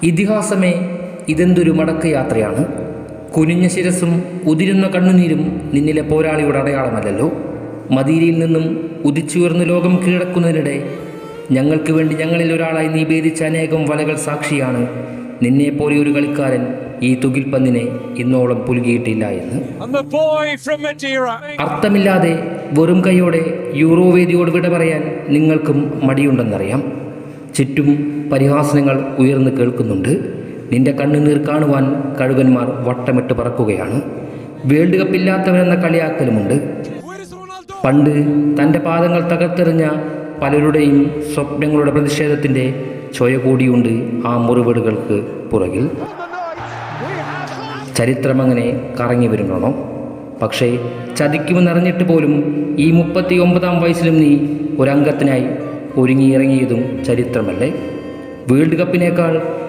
ഇതിഹാസമേ, ഇതെന്തൊരു മടക്കയാത്രയാണ്. കുനിഞ്ഞ ശിരസും ഉതിരുന്ന കണ്ണുനീരും നിന്നിലെ പോരാളിയുടെ അടയാളമല്ലല്ലോ. മദീനയിൽ നിന്നും ഉദിച്ചുയർന്ന് ലോകം കീഴടക്കുന്നതിനിടെ ഞങ്ങൾക്ക് വേണ്ടി ഞങ്ങളിൽ ഒരാളായി നീ ഭേദിച്ച അനേകം വലകൾ സാക്ഷിയാണ് നിന്നെപ്പോലെ ഒരു കളിക്കാരൻ ഈ തുകിൽപ്പന്തിനെ ഇന്നോളം പുലുകിയിട്ടില്ല എന്ന്. അർത്ഥമില്ലാതെ വെറും കൈയോടെ യൂറോ വേദിയോട് വിട പറയാൻ നിങ്ങൾക്കും മടിയുണ്ടെന്നറിയാം. ചുറ്റും പരിഹാസനങ്ങൾ ഉയർന്നു കേൾക്കുന്നുണ്ട്. നിന്റെ കണ്ണുനീർ കാണുവാൻ കഴുകന്മാർ വട്ടമിട്ട് പറക്കുകയാണ്. വേൾഡ് കപ്പില്ലാത്തവനെന്ന കളിയാക്കലുമുണ്ട്. പണ്ട് തൻ്റെ പാദങ്ങൾ തകർത്തെറിഞ്ഞ പലരുടെയും സ്വപ്നങ്ങളുടെ പ്രതിഷേധത്തിൻ്റെ ചൊയ കൂടിയുണ്ട് ആ മുറിവുകൾക്ക് പുറകിൽ. ചരിത്രമങ്ങനെ കറങ്ങി വരുന്നോ? പക്ഷേ ചതിക്കുമെന്നറിഞ്ഞിട്ട് പോലും ഈ 39-ാം വയസ്സിലും നീ ഒരംഗത്തിനായി ഒരുങ്ങിയിറങ്ങിയതും ചരിത്രമല്ലേ? വേൾഡ് കപ്പിനേക്കാൾ